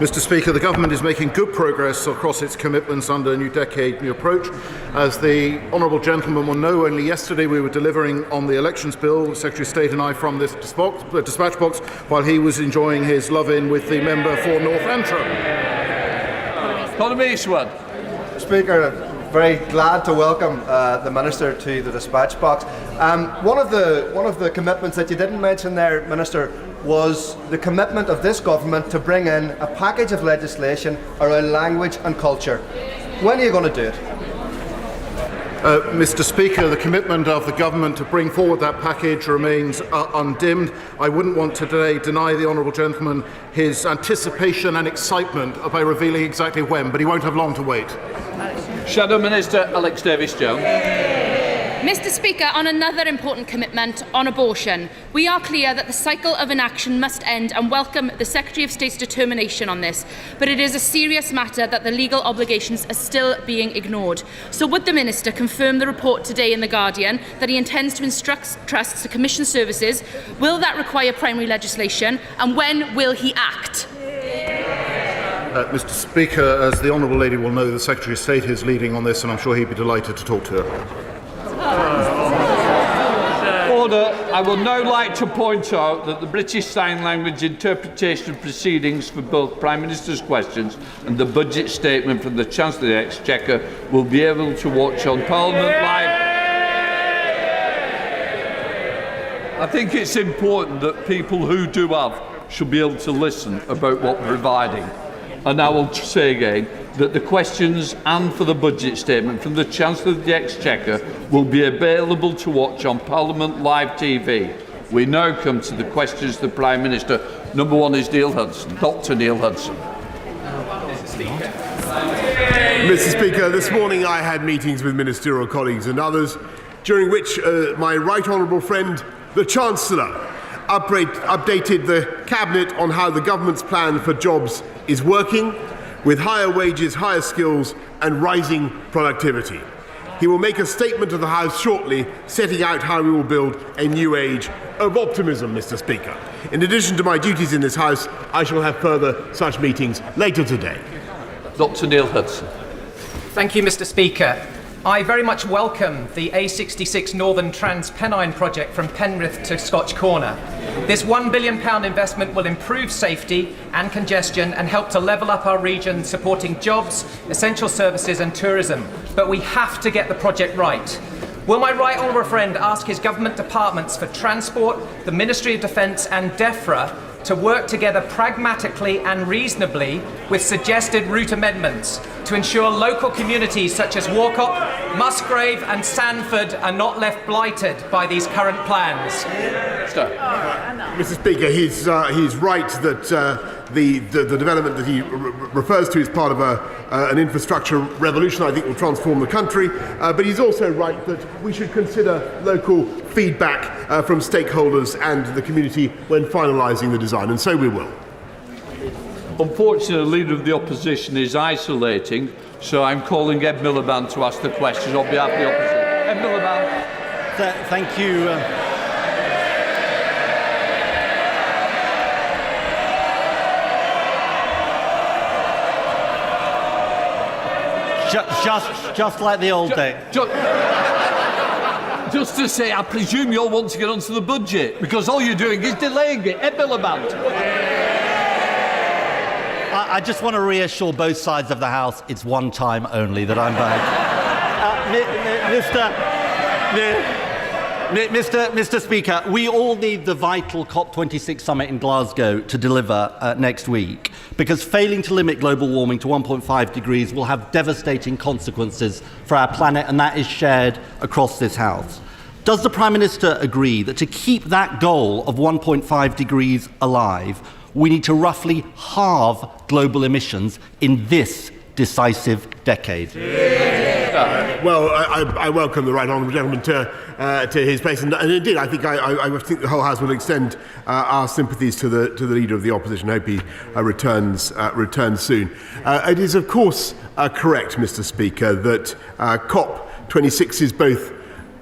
Mr. Speaker, the government is making good progress across its commitments under a new decade, new approach. As the honourable gentleman will know, only yesterday we were delivering on the elections bill, the Secretary of State and I, from this dispatch box, while he was enjoying his love-in with the member for North Antrim. Speaker, very glad to welcome the Minister to the dispatch box. One of the commitments that you didn't mention there, Minister, was the commitment of this government to bring in a package of legislation around language and culture. When are you going to do it? Mr. Speaker, the commitment of the government to bring forward that package remains undimmed. I wouldn't want to today deny the honourable gentleman his anticipation and excitement by revealing exactly when, but he won't have long to wait. Shadow Minister Alex Davies-Jones. Mr. Speaker, on another important commitment on abortion, we are clear that the cycle of inaction must end and welcome the Secretary of State's determination on this. But it is a serious matter that the legal obligations are still being ignored. So would the Minister confirm the report today in The Guardian that he intends to instruct trusts to commission services? Will that require primary legislation? And when will he act? Mr. Speaker, as the honourable lady will know, the Secretary of State is leading on this, and I'm sure he'd be delighted to talk to her. Order. I would now like to point out that the British Sign Language interpretation of proceedings for both Prime Minister's questions and the budget statement from the Chancellor of the Exchequer will be able to watch on Parliament Live. I think it's important that people who do have should be able to listen about what we're providing. And I will say again that the questions and for the budget statement from the Chancellor of the Exchequer will be available to watch on Parliament Live TV. We now come to the questions to the Prime Minister. Number one is Neil Hudson. Dr. Neil Hudson. Mr. Speaker, this morning I had meetings with ministerial colleagues and others, during which my right honourable friend, the Chancellor, updated the Cabinet on how the government's plan for jobs is working, with higher wages, higher skills and rising productivity. He will make a statement to the House shortly, setting out how we will build a new age of optimism, Mr. Speaker. In addition to my duties in this House, I shall have further such meetings later today. Dr. Neil Hudson. Thank you, Mr. Speaker. I very much welcome the A66 Northern Trans-Pennine project from Penrith to Scotch Corner. This £1 billion investment will improve safety and congestion and help to level up our region, supporting jobs, essential services and tourism. But we have to get the project right. Will my right honourable friend ask his government departments for Transport, the Ministry of Defence and DEFRA to work together pragmatically and reasonably with suggested route amendments to ensure local communities such as Walcott, Musgrave and Sandford are not left blighted by these current plans? Mr. Speaker, he's right that the development that he refers to is part of an infrastructure revolution I think will transform the country, but he's also right that we should consider local feedback from stakeholders and the community when finalising the design, and so we will. Unfortunately, the Leader of the Opposition is isolating, so I'm calling Ed Miliband to ask the question on behalf of the Opposition. Ed Miliband. Thank you. Just like the old day. Just to say, I presume you all want to get onto the budget, because all you're doing is delaying it. Ed Miliband. I just want to reassure both sides of the House it's one time only that I'm back. Mr. Speaker, we all need the vital COP26 summit in Glasgow to deliver next week, because failing to limit global warming to 1.5 degrees will have devastating consequences for our planet, and that is shared across this House. Does the Prime Minister agree that to keep that goal of 1.5 degrees alive, we need to roughly halve global emissions in this decisive decade? Well, I welcome the right honourable gentleman to his place, and indeed, I think the whole House will extend our sympathies to the Leader of the Opposition. I hope he returns soon. It is, of course, correct, Mr. Speaker, that COP26 is both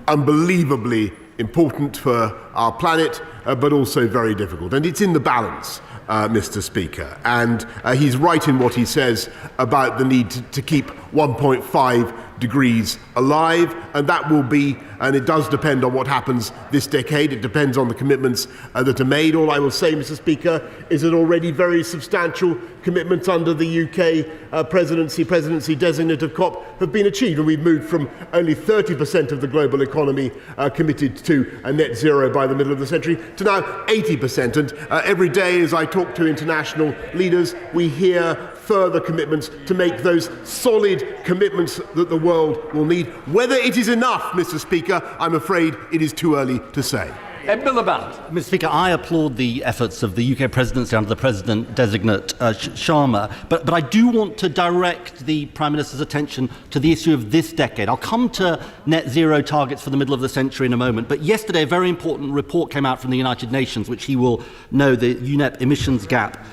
unbelievably important for our planet, but also very difficult, and it's in the balance Mr. Speaker. And he's right in what he says about the need to keep 1.5 degrees alive, and that will be, and it does depend on what happens this decade. It depends on the commitments that are made. All I will say, Mr. Speaker, is that already very substantial commitments under the UK presidency designate of COP have been achieved, and we've moved from only 30% of the global economy committed to a net zero by the middle of the century to now 80%. And every day as I talk to international leaders, we hear further commitments to make those solid commitments that the world will need. Whether it is enough, Mr. Speaker, I'm afraid it is too early to say. Mr. Speaker, I applaud the efforts of the UK presidency under the President-designate Sharma, but I do want to direct the Prime Minister's attention to the issue of this decade. I'll come to net zero targets for the middle of the century in a moment, but yesterday a very important report came out from the United Nations, which he will know, the UNEP emissions gap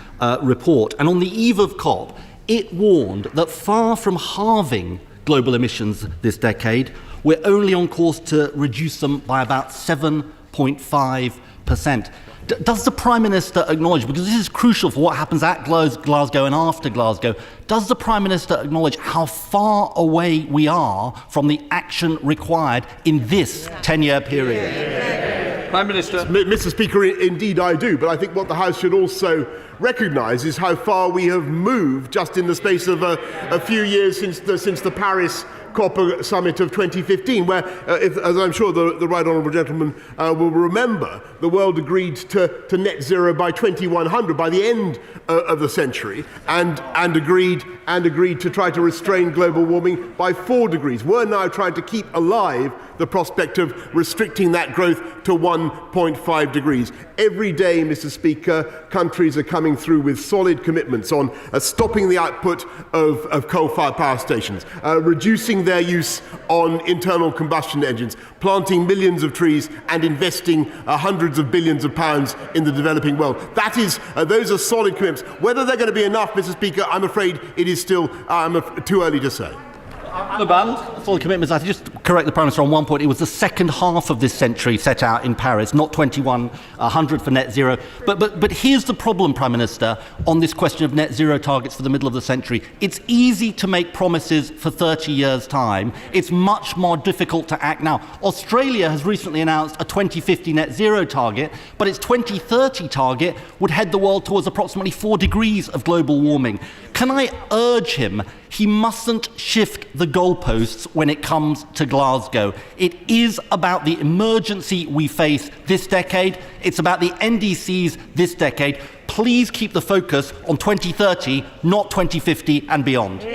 report. And on the eve of COP, it warned that far from halving global emissions this decade, we're only on course to reduce them by about 7.5%. Does the Prime Minister acknowledge, because this is crucial for what happens at Glasgow and after Glasgow, does the Prime Minister acknowledge how far away we are from the action required in this 10-year period? Prime Minister. Mr. Speaker, indeed I do, but I think what the House should also recognise is how far we have moved just in the space of a few years since the Paris COP summit of 2015, where, as I'm sure the right honourable gentleman will remember, the world agreed to net zero by 2100 by the end of the century, and agreed to try to restrain global warming by 4 degrees. We're now trying to keep alive the prospect of restricting that growth to 1.5 degrees. Every day, Mr. Speaker, countries are coming through with solid commitments on stopping the output of coal-fired power stations, reducing their use on internal combustion engines, planting millions of trees and investing hundreds of billions of pounds in the developing world. That is, those are solid commitments. Whether they're going to be enough, Mr. Speaker, I'm afraid it is still too early to say. The band. Full commitments. I just correct the Prime Minister on one point. It was the second half of this century set out in Paris, not 2100 for net zero. But here's the problem, Prime Minister, on this question of net zero targets for the middle of the century. It's easy to make promises for 30 years' time. It's much more difficult to act now. Australia has recently announced a 2050 net zero target, but its 2030 target would head the world towards approximately 4 degrees of global warming. Can I urge him? He mustn't shift the goalposts when it comes to Glasgow. It is about the emergency we face this decade. It's about the NDCs this decade. Please keep the focus on 2030, not 2050 and beyond.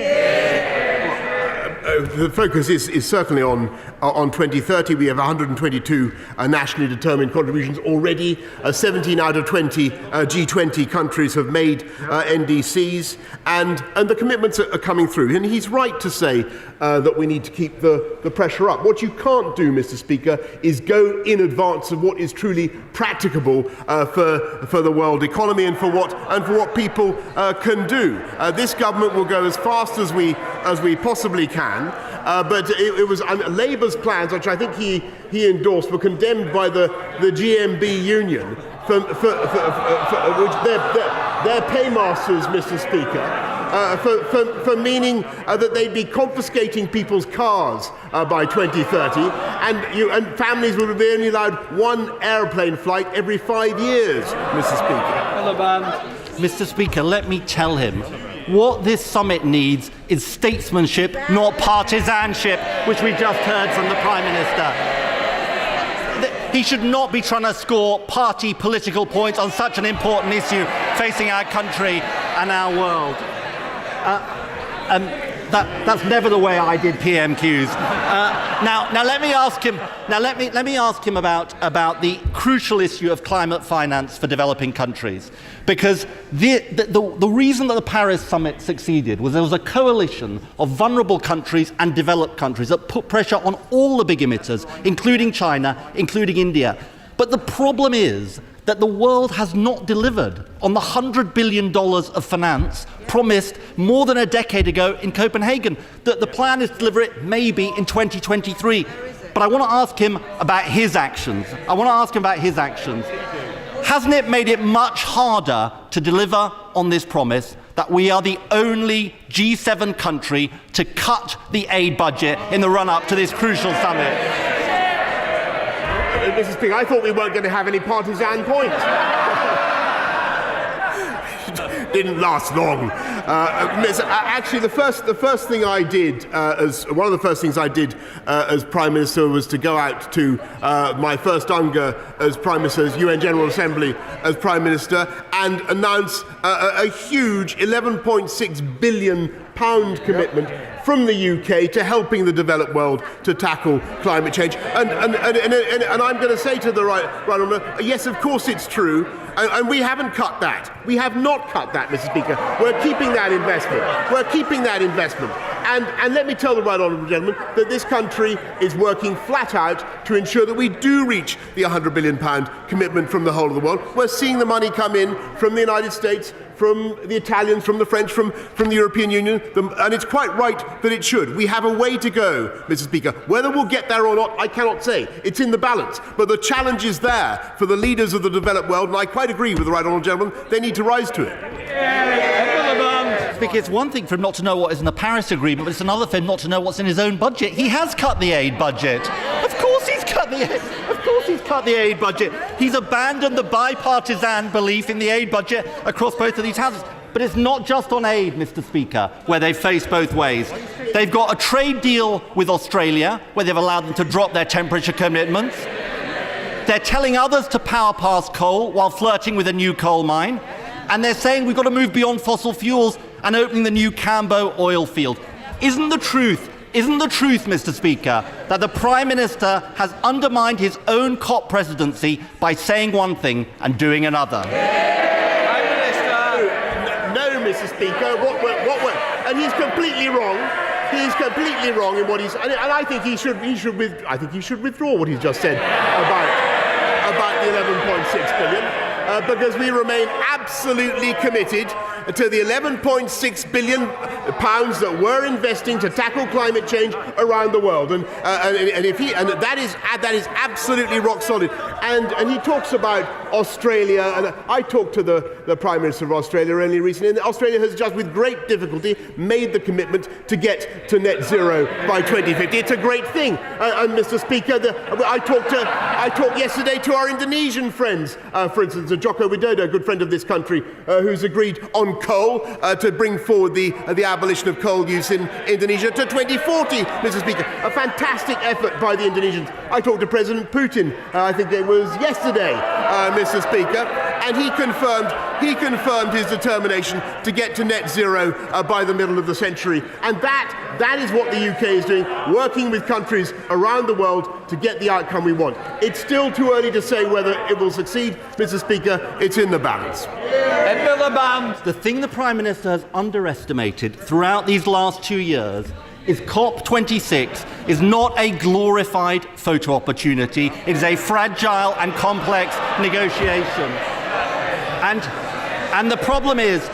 The focus is certainly on 2030. We have 122 nationally determined contributions already. 17 out of 20 G20 countries have made NDCs, and the commitments are coming through. And he's right to say that we need to keep the pressure up. What you can't do, Mr. Speaker, is go in advance of what is truly practicable for the world economy and for what people can do. This government will go as fast as we possibly can. But it was Labour's plans, which I think he endorsed, were condemned by the GMB union for which their paymasters, Mr. Speaker, for meaning that they'd be confiscating people's cars by 2030, and families would be only allowed one airplane flight every 5 years, Mr. Speaker. Mr. Speaker, let me tell him. What this summit needs is statesmanship, not partisanship, which we just heard from the Prime Minister. He should not be trying to score party political points on such an important issue facing our country and our world. That's never the way I did PMQs. Now let me ask him. Let me ask him about the crucial issue of climate finance for developing countries, because the reason that the Paris summit succeeded was there was a coalition of vulnerable countries and developed countries that put pressure on all the big emitters, including China, including India. But the problem is that the world has not delivered on the $100 billion of finance promised more than a decade ago in Copenhagen. The plan is to deliver it maybe in 2023. But I want to ask him about his actions. hasn't it made it much harder to deliver on this promise that we are the only G7 country to cut the aid budget in the run-up to this crucial summit? Mr. Speaker, I thought we weren't going to have any partisan points. Didn't last long. Actually, the first thing I did, one of the first things I did as Prime Minister was to go out to my first UNGA as Prime Minister's UN General Assembly as Prime Minister and announce a huge £11.6 billion commitment from the UK to helping the developed world to tackle climate change. And I'm going to say to the right honourable, yes, of course it's true, and we haven't cut that. We have not cut that, Mr. Speaker. We're keeping that investment. We're keeping that investment. And let me tell the right honourable gentleman that this country is working flat out to ensure that we do reach the £100 billion commitment from the whole of the world. We're seeing the money come in from the United States, from the Italians, from the French, from the European Union, and it's quite right that it should. We have a way to go, Mr. Speaker. Whether we'll get there or not, I cannot say. It's in the balance. But the challenge is there for the leaders of the developed world, and I quite agree with the right honourable gentleman. They need to rise to it. Speaker, it's one thing for him not to know what is in the Paris Agreement, but it's another for him not to know what's in his own budget. He has cut the aid budget. Of course he's cut the aid. Of course he's cut the aid budget. He's abandoned the bipartisan belief in the aid budget across both of these houses. But it's not just on aid, Mr. Speaker, where they face both ways. They've got a trade deal with Australia, where they've allowed them to drop their temperature commitments. They're telling others to power past coal while flirting with a new coal mine. And they're saying we've got to move beyond fossil fuels and opening the new Cambo oil field. Isn't the truth, Mr. Speaker, that the Prime Minister has undermined his own COP presidency by saying one thing and doing another? No, Mr. Speaker. And he's completely wrong. He's completely wrong in what he's. And I think he should withdraw what he's just said about the 11.6 billion. Because we remain absolutely committed to the 11.6 billion pounds that we're investing to tackle climate change around the world, and that is absolutely rock solid. And he talks about Australia, and I talked to the Prime Minister of Australia only recently, and Australia has just with great difficulty made the commitment to get to net zero by 2050. It's a great thing. And Mr. Speaker, I talked yesterday to our Indonesian friends, for instance, Joko Widodo, a good friend of this country, who's agreed on coal to bring forward the abolition of coal use in Indonesia to 2040, Mr. Speaker. A fantastic effort by the Indonesians. I talked to President Putin, I think it was yesterday, Mr. Speaker, and he confirmed his determination to get to net zero by the middle of the century. And that is what the UK is doing, working with countries around the world to get the outcome we want. It's still too early to say whether it will succeed, Mr. Speaker. It's in the balance. The thing the Prime Minister has underestimated throughout these last 2 years is COP26 is not a glorified photo opportunity. It is a fragile and complex negotiation. And the problem is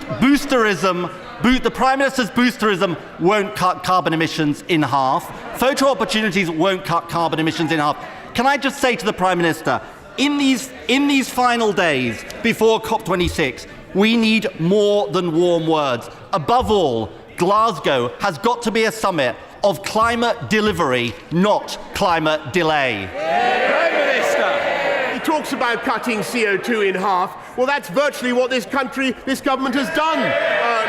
boosterism. The Prime Minister's boosterism won't cut carbon emissions in half. Photo opportunities won't cut carbon emissions in half. Can I just say to the Prime Minister, in these final days before COP26, we need more than warm words. Above all, Glasgow has got to be a summit of climate delivery, not climate delay. Prime Minister! He talks about cutting CO2 in half. Well, that's virtually what this government has done,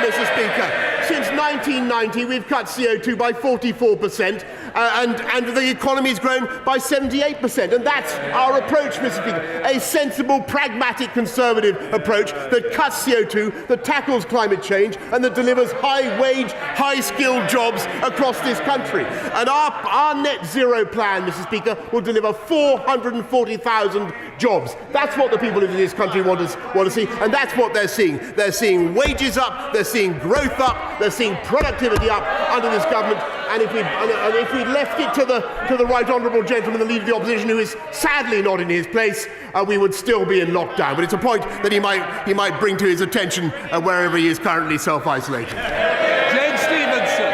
Mr. Speaker. Since 1990, we've cut CO2 by 44%, and the economy has grown by 78%. And that's our approach, Mr. Speaker. A sensible, pragmatic, conservative approach that cuts CO2, that tackles climate change, and that delivers high-wage, high-skilled jobs across this country. And our net zero plan, Mr. Speaker, will deliver 440,000 jobs. That's what the people of this country want to see, and that's what they're seeing. They're seeing wages up, they're seeing growth up, they're seeing productivity up under this government. And if we left it to the right honourable gentleman, the Leader of the Opposition, who is sadly not in his place, we would still be in lockdown. But it's a point that he might bring to his attention wherever he is currently self-isolated. Jane Stevenson.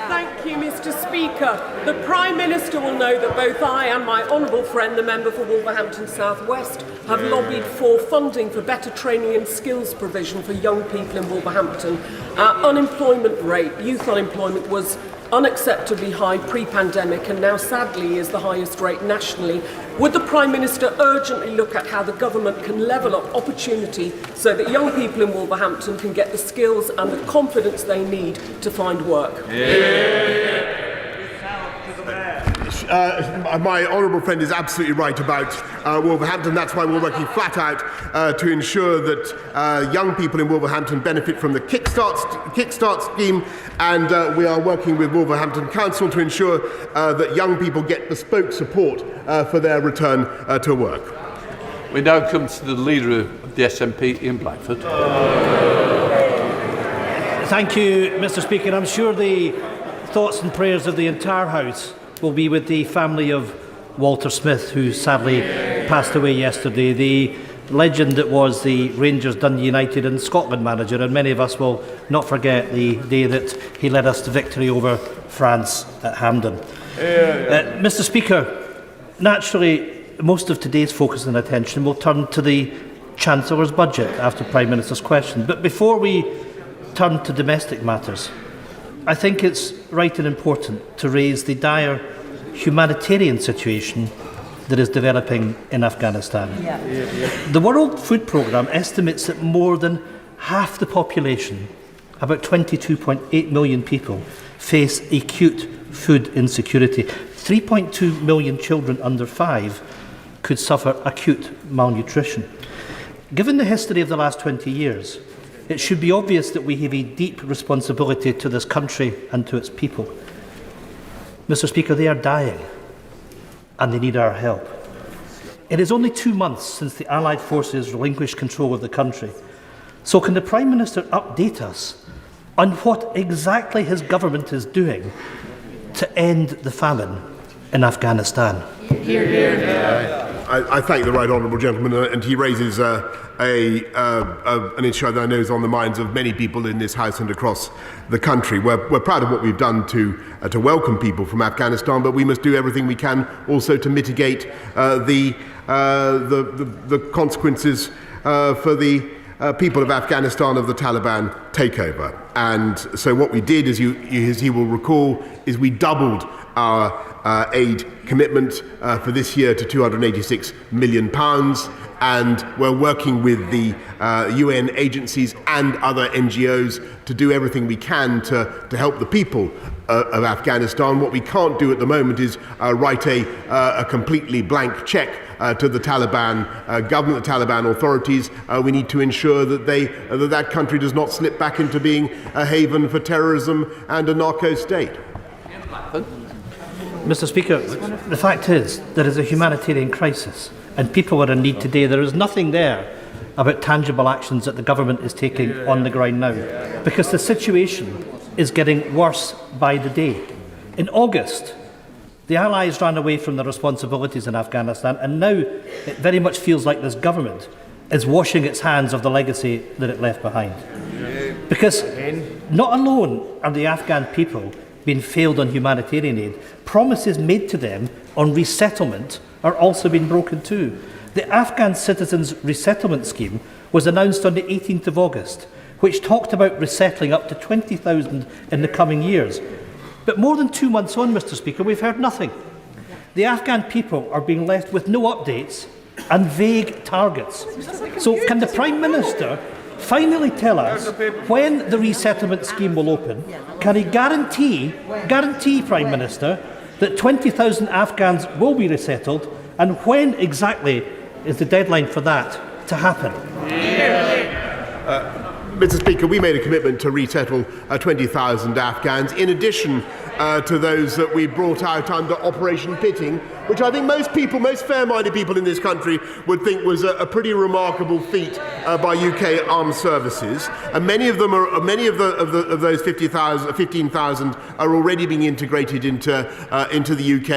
Thank you, Mr. Speaker. Speaker, the Prime Minister will know that both I and my honourable friend, the member for Wolverhampton South West, have lobbied for funding for better training and skills provision for young people in Wolverhampton. Our unemployment rate, youth unemployment, was unacceptably high pre-pandemic and now sadly is the highest rate nationally. Would the Prime Minister urgently look at how the government can level up opportunity so that young people in Wolverhampton can get the skills and the confidence they need to find work? My honourable friend is absolutely right about Wolverhampton. That's why we're working flat out to ensure that young people in Wolverhampton benefit from the Kickstart scheme, and we are working with Wolverhampton Council to ensure that young people get bespoke support for their return to work. We now come to the Leader of the SNP, Ian Blackford. Thank you, Mr. Speaker. I'm sure the thoughts and prayers of the entire House will be with the family of Walter Smith, who sadly passed away yesterday, the legend that was the Rangers, Dundee United and Scotland manager, and many of us will not forget the day that he led us to victory over France at Hampden. Mr. Speaker, naturally most of today's focus and attention will turn to the Chancellor's budget after Prime Minister's question, but before we turn to domestic matters, I think it's right and important to raise the dire humanitarian situation that is developing in Afghanistan. The World Food Programme estimates that more than half the population, about 22.8 million people, face acute food insecurity. 3.2 million children under 5 could suffer acute malnutrition. Given the history of the last 20 years, it should be obvious that we have a deep responsibility to this country and to its people. Mr. Speaker, they are dying and they need our help. It is only 2 months since the Allied forces relinquished control of the country. So can the Prime Minister update us on what exactly his government is doing to end the famine in Afghanistan? Hear, hear, hear. I thank the right honourable gentleman, and he raises an issue that I know is on the minds of many people in this House and across the country. We're proud of what we've done to welcome people from Afghanistan, but we must do everything we can also to mitigate the consequences for the people of Afghanistan of the Taliban takeover. And so what we did, as he will recall, is we doubled our aid commitment for this year to £286 million, and we're working with the UN agencies and other NGOs to do everything we can to help the people of Afghanistan. What we can't do at the moment is write a completely blank check to the Taliban government, the Taliban authorities. We need to ensure that that country does not slip back into being a haven for terrorism and a narco state. Mr. Speaker, the fact is there is a humanitarian crisis and people are in need today. There is nothing there about tangible actions that the government is taking on the ground now, because the situation is getting worse by the day. In August, the Allies ran away from their responsibilities in Afghanistan, and now it very much feels like this government is washing its hands of the legacy that it left behind. Because not alone are the Afghan people being failed on humanitarian aid, promises made to them on resettlement are also being broken too. The Afghan Citizens Resettlement Scheme was announced on the 18th of August, which talked about resettling up to 20,000 in the coming years. But more than 2 months on, Mr. Speaker, we've heard nothing. The Afghan people are being left with no updates and vague targets. So can the Prime Minister finally tell us when the resettlement scheme will open? Can he guarantee, Prime Minister, that 20,000 Afghans will be resettled, and when exactly is the deadline for that to happen? Mr. Speaker, we made a commitment to resettle 20,000 Afghans, in addition to those that we brought out under Operation Pitting which I think most fair-minded people in this country would think was a pretty remarkable feat by UK armed services. And many of those 15,000 are already being integrated into the UK,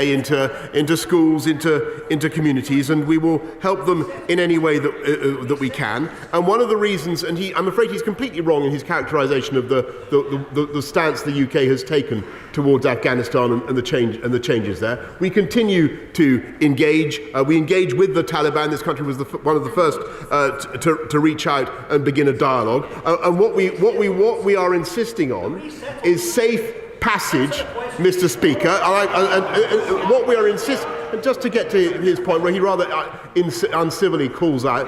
into schools, into communities, and we will help them in any way that we can. And one of the reasons, and I'm afraid he's completely wrong in his characterisation of the stance the UK has taken towards Afghanistan and the changes there. We continue to engage. We engage with the Taliban. This country was one of the first to reach out and begin a dialogue. And what we are insisting on is safe passage, Mr. Speaker. And what we are insisting, and just to get to his point where he rather uncivilly calls out,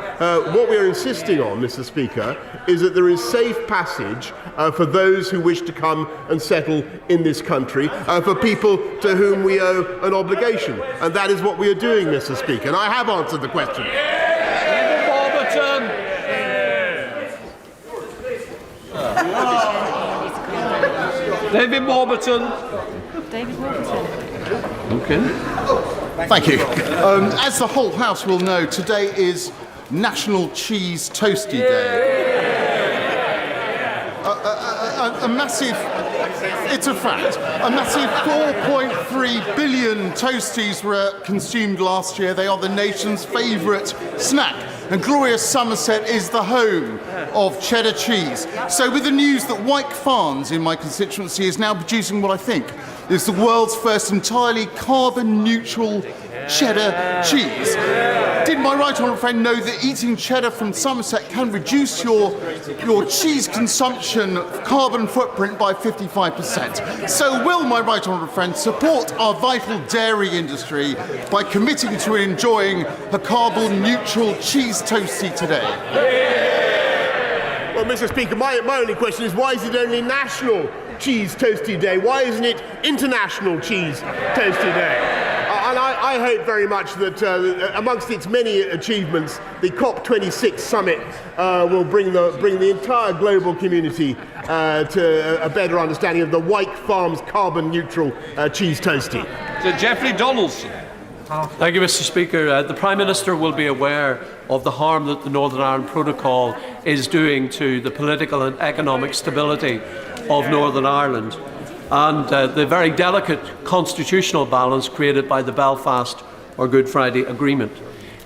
what we are insisting on, Mr. Speaker, is that there is safe passage for those who wish to come and settle in this country, for people to whom we owe an obligation. And that is what we are doing, Mr. Speaker. And I have answered the question. David Warburton. Okay. Thank you. As the whole House will know, today is National Cheese Toasty Day. A massive, it's a fact, a massive 4.3 billion toasties were consumed last year. They are the nation's favourite snack. And glorious Somerset is the home of cheddar cheese. So with the news that Wyke Farms in my constituency is now producing what I think is the world's first entirely carbon-neutral cheddar cheese, did my right honourable friend know that eating cheddar from Somerset can reduce your cheese consumption carbon footprint by 55%? So will my right honourable friend support our vital dairy industry by committing to enjoying a carbon-neutral cheese toasty today? Well, Mr. Speaker, my only question is, why is it only National Cheese Toasty Day? Why isn't it International Cheese Toasty Day? And I hope very much that amongst its many achievements, the COP26 summit will bring the entire global community to a better understanding of the Wyke Farms carbon-neutral cheese toasty. So Geoffrey Donaldson. Thank you, Mr. Speaker. The Prime Minister will be aware of the harm that the Northern Ireland Protocol is doing to the political and economic stability of Northern Ireland, and the very delicate constitutional balance created by the Belfast or Good Friday Agreement.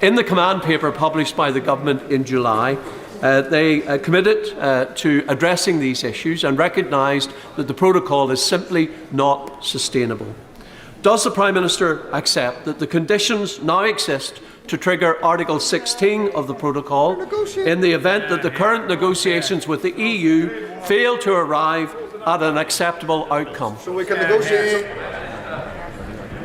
In the command paper published by the government in July, they committed to addressing these issues and recognised that the protocol is simply not sustainable. Does the Prime Minister accept that the conditions now exist to trigger Article 16 of the protocol in the event that the current negotiations with the EU fail to arrive at an acceptable outcome? So we can negotiate.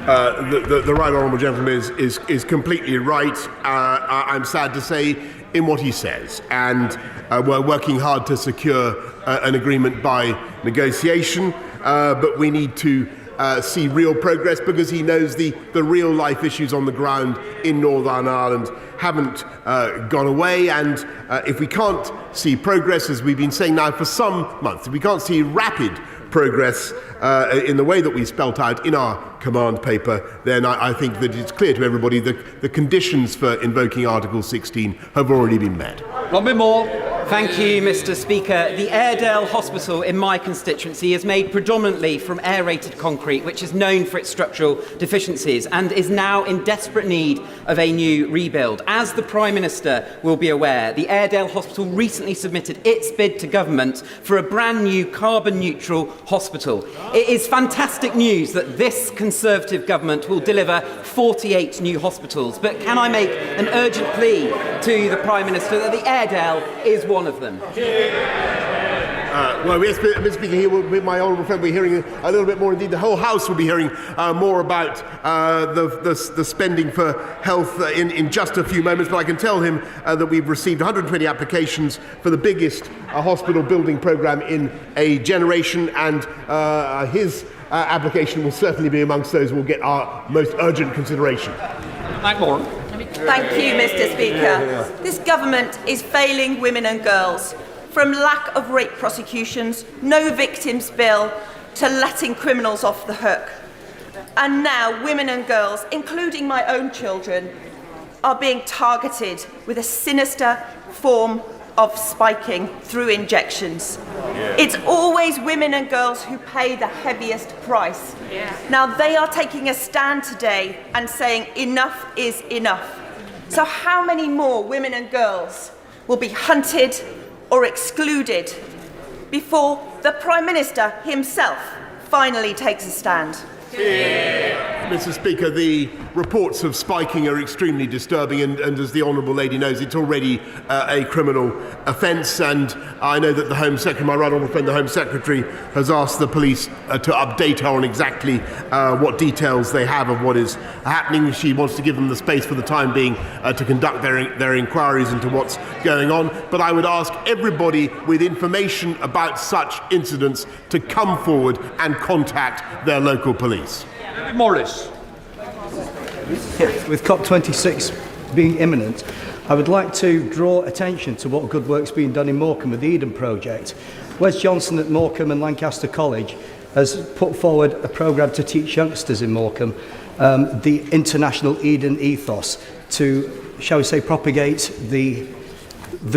The right honourable gentleman is completely right. I'm sad to say in what he says, and we're working hard to secure an agreement by negotiation, but we need to see real progress, because he knows the real life issues on the ground in Northern Ireland haven't gone away, and if we can't see progress, as we've been saying now for some months, if we can't see rapid progress in the way that we spelt out in our command paper, then I think that it's clear to everybody that the conditions for invoking Article 16 have already been met. Robin Moore. Thank you, Mr. Speaker. The Airedale Hospital in my constituency is made predominantly from aerated concrete, which is known for its structural deficiencies and is now in desperate need of a new rebuild. As the Prime Minister will be aware, the Airedale Hospital recently submitted its bid to government for a brand new carbon-neutral hospital. It is fantastic news that this Conservative government will deliver 48 new hospitals. But can I make an urgent plea to the Prime Minister that the Airedale is one of them? Well, Mr. Speaker, here with my honourable friend, we're hearing a little bit more. Indeed, the whole House will be hearing more about the spending for health in just a few moments. But I can tell him that we've received 120 applications for the biggest hospital building programme in a generation, and his application will certainly be amongst those who will get our most urgent consideration. Thank you, Mr. Speaker. This government is failing women and girls. From lack of rape prosecutions, no victims bill, to letting criminals off the hook. And now women and girls, including my own children, are being targeted with a sinister form of spiking through injections. It's always women and girls who pay the heaviest price. Now they are taking a stand today and saying enough is enough. So how many more women and girls will be hunted or excluded before the Prime Minister himself finally takes a stand? Mr. Speaker, the reports of spiking are extremely disturbing, and as the Honourable Lady knows, it's already a criminal offence. And I know that the Home Secretary, my right honourable friend, the Home Secretary, has asked the police to update her on exactly what details they have of what is happening. She wants to give them the space for the time being to conduct their inquiries into what's going on. But I would ask everybody with information about such incidents to come forward and contact their local police. Morris. With COP26 being imminent, I would like to draw attention to what good work's being done in Morecambe with the Eden project. Wes Johnson at Morecambe and Lancaster College has put forward a programme to teach youngsters in Morecambe the international Eden ethos to, shall we say, propagate the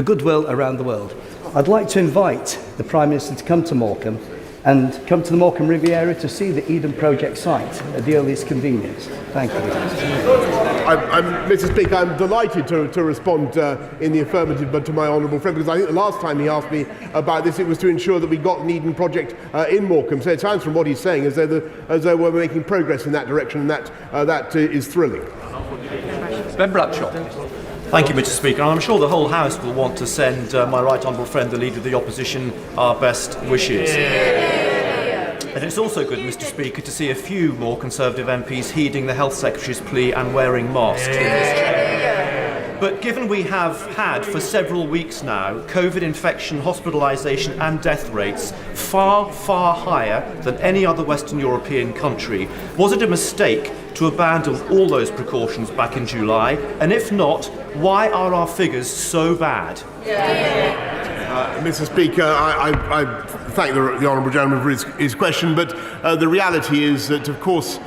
goodwill around the world. I'd like to invite the Prime Minister to come to Morecambe and come to the Morecambe Riviera to see the Eden project site at the earliest convenience. Thank you. Mr. Speaker, I'm delighted to respond in the affirmative, but to my honourable friend, because I think the last time he asked me about this, it was to ensure that we got an Eden project in Morecambe. So it sounds from what he's saying as though we're making progress in that direction, and that is thrilling. Ben Bradshaw. Thank you, Mr. Speaker. I'm sure the whole House will want to send my right honourable friend, the Leader of the Opposition, our best wishes. And it's also good, Mr. Speaker, to see a few more Conservative MPs heeding the Health Secretary's plea and wearing masks in this chamber. But given we have had for several weeks now COVID infection, hospitalisation and death rates far, far higher than any other Western European country, was it a mistake to abandon all those precautions back in July? And if not, why are our figures so bad? Mr. Speaker, I thank the honourable gentleman for his question, but the reality is that, of course,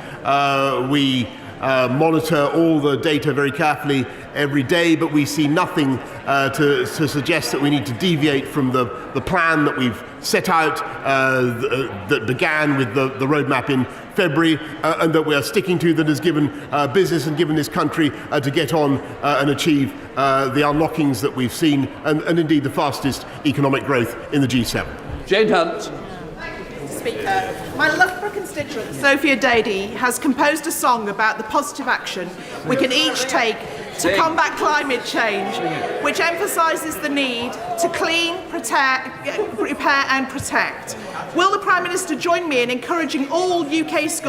we monitor all the data very carefully every day, but we see nothing to suggest that we need to deviate from the plan that we've set out that began with the roadmap in February and that we are sticking to, that has given business and given this country to get on and achieve the unlockings that we've seen and indeed the fastest economic growth in the G7. Jane Hunt. Speaker, my Loughborough constituent Sophia Dady has composed a song about the positive action we can each take to combat climate change, which emphasises the need to clean, repair and protect. Will the Prime Minister join me in encouraging all UK schools